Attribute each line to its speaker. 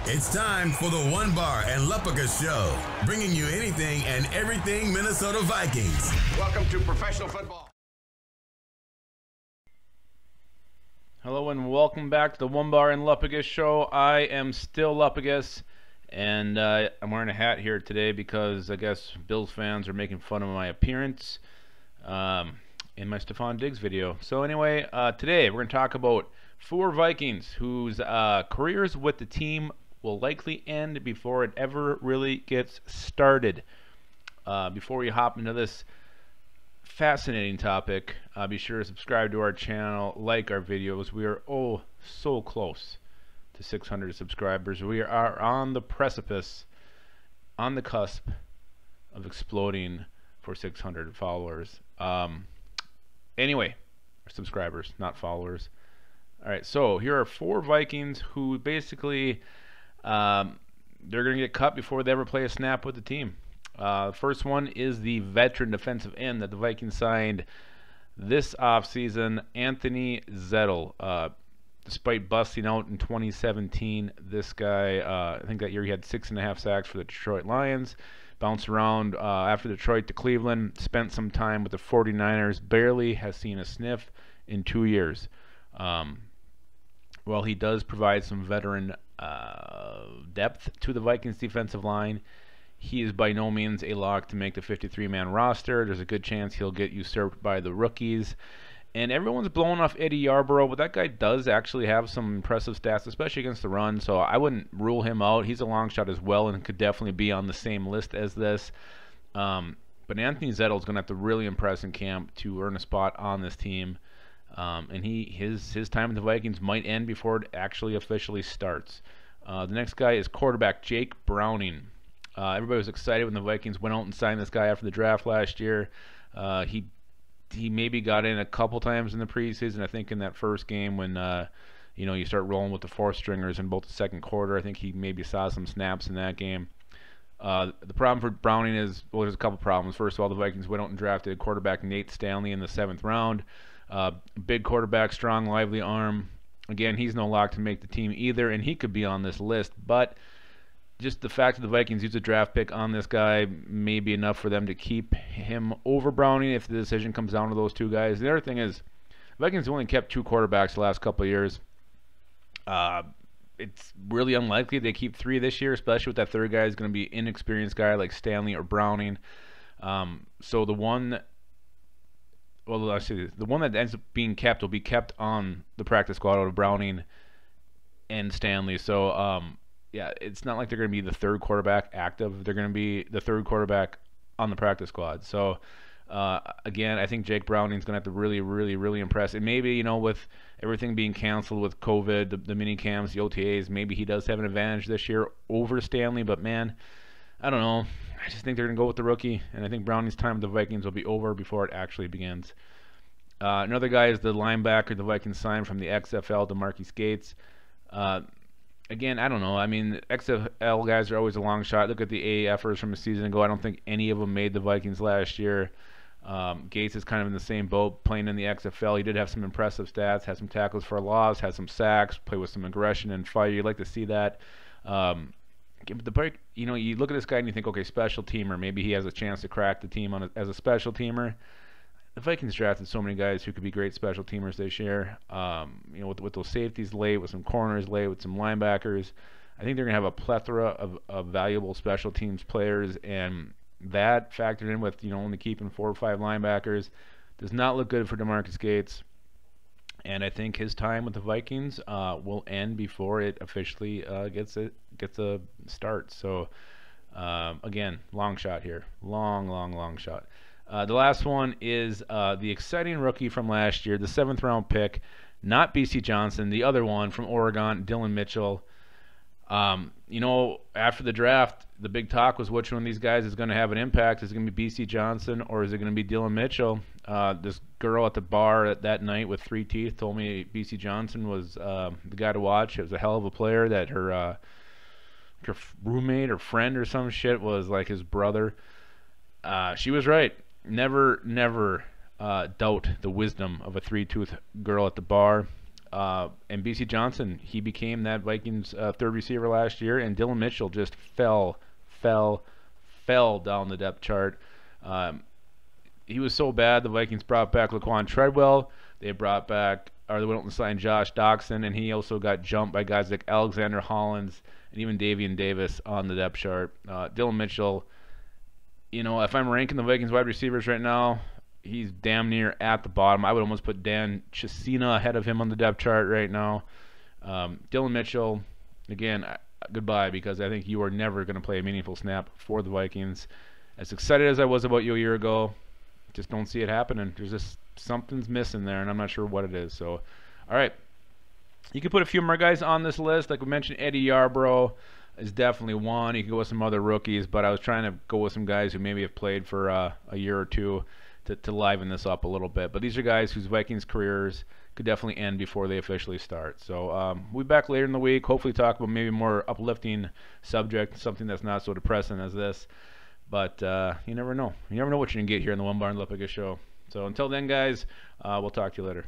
Speaker 1: It's time for the One Bar and Lupagus Show, bringing you anything and everything Minnesota Vikings.
Speaker 2: Welcome to professional football.
Speaker 3: Hello and welcome back to the One Bar and Lupagus Show. I am still Lupagus, and I'm wearing a hat here today because I guess Bills fans are making fun of my appearance in my Stephon Diggs video. So anyway, today we're going to talk about 4 Vikings whose careers with the team will likely end before it ever really gets started. Before we hop into this fascinating topic, be sure to subscribe to our channel, like our videos. We are so close to 600 subscribers. We are on the precipice, on the cusp of exploding for 600 followers. Anyway, subscribers, not followers. Alright, so here are 4 Vikings who basically they're going to get cut before they ever play a snap with the team. First one is the veteran defensive end that the Vikings signed this offseason, Anthony Kjetil. Despite busting out in 2017, this guy, I think that year he had 6.5 sacks for the Detroit Lions. Bounced around after Detroit to Cleveland, spent some time with the 49ers, barely has seen a sniff in 2 years. While he does provide some veteran depth to the Vikings defensive line, he is by no means a lock to make the 53-man roster. There's a good chance he'll get usurped by the rookies. And everyone's blowing off Eddie Yarborough, but that guy does actually have some impressive stats, especially against the run, so I wouldn't rule him out. He's a long shot as well and could definitely be on the same list as this. But Anthony Kjetil is going to have to really impress in camp to earn a spot on this team. And his time with the Vikings might end before it actually officially starts. The next guy is quarterback Jake Browning. Everybody was excited when the Vikings went out and signed this guy after the draft last year. He maybe got in a couple times in the preseason. I think in that first game when you start rolling with the 4th stringers in both the second quarter, I think he maybe saw some snaps in that game. The problem for Browning is, well, there's a couple problems. First of all, the Vikings went out and drafted quarterback Nate Stanley in the 7th round. Big quarterback, strong, lively arm. Again, he's no lock to make the team either, and he could be on this list. But just the fact that the Vikings used a draft pick on this guy may be enough for them to keep him over Browning if the decision comes down to those 2 guys. The other thing is, the Vikings only kept 2 quarterbacks the last couple of years. It's really unlikely they keep 3 this year, especially with that 3rd guy is going to be an inexperienced guy like Stanley or Browning. So the one that ends up being kept will be kept on the practice squad out of Browning and Stanley. So, yeah, it's not like they're going to be the 3rd quarterback active. They're going to be the 3rd quarterback on the practice squad. So, again, I think Jake Browning's going to have to really, really, really impress. And maybe, with everything being canceled with COVID, the mini camps, the OTAs, maybe he does have an advantage this year over Stanley. But, man, I don't know. I just think they're going to go with the rookie, and I think Browning's time with the Vikings will be over before it actually begins. Another guy is the linebacker the Vikings signed from the XFL, DeMarcus Gates. Again, I don't know. I mean, XFL guys are always a long shot. Look at the AAFers from a season ago. I don't think any of them made the Vikings last year. Gates is kind of in the same boat, playing in the XFL. He did have some impressive stats, had some tackles for a loss, had some sacks, played with some aggression and fire. You'd like to see that. The break, you look at this guy and you think, okay, special teamer. Maybe he has a chance to crack the team as a special teamer. The Vikings drafted so many guys who could be great special teamers this year. With those safeties late, with some corners late, with some linebackers, I think they're going to have a plethora of valuable special teams players, and that factored in with only keeping 4 or 5 linebackers does not look good for DeMarcus Gates. And I think his time with the Vikings will end before it officially gets a start. So, again, long shot here. Long shot. The last one is the exciting rookie from last year, the 7th round pick, not B.C. Johnson, the other one from Oregon, Dylan Mitchell. After the draft, the big talk was which one of these guys is going to have an impact. Is it going to be B.C. Johnson or is it going to be Dylan Mitchell? This girl at the bar that night with 3 teeth told me B.C. Johnson was the guy to watch. It was a hell of a player that her roommate or friend or some shit was like his brother. She was right. Never doubt the wisdom of a 3-tooth girl at the bar. And BC Johnson, he became that Vikings third receiver last year, and Dylan Mitchell just fell down the depth chart. He was so bad, the Vikings brought back Laquan Treadwell. They brought back, or they went out and signed Josh Doxson, and he also got jumped by guys like Alexander Hollins and even Davian Davis on the depth chart. Dylan Mitchell, you know, if I'm ranking the Vikings wide receivers right now, he's damn near at the bottom. I would almost put Dan Chisena ahead of him on the depth chart right now. Dylan Mitchell, again, goodbye, because I think you are never going to play a meaningful snap for the Vikings. As excited as I was about you a year ago, just don't see it happening. There's just something's missing there, and I'm not sure what it is. So, all right. You can put a few more guys on this list. Like we mentioned, Eddie Yarborough is definitely one. You can go with some other rookies, but I was trying to go with some guys who maybe have played for a year or two to liven this up a little bit. But these are guys whose Vikings careers could definitely end before they officially start. So we'll be back later in the week, hopefully talk about maybe more uplifting subject, something that's not so depressing as this. But you never know. You never know what you're going to get here in the One Bar and Lupagus show. So until then, guys, we'll talk to you later.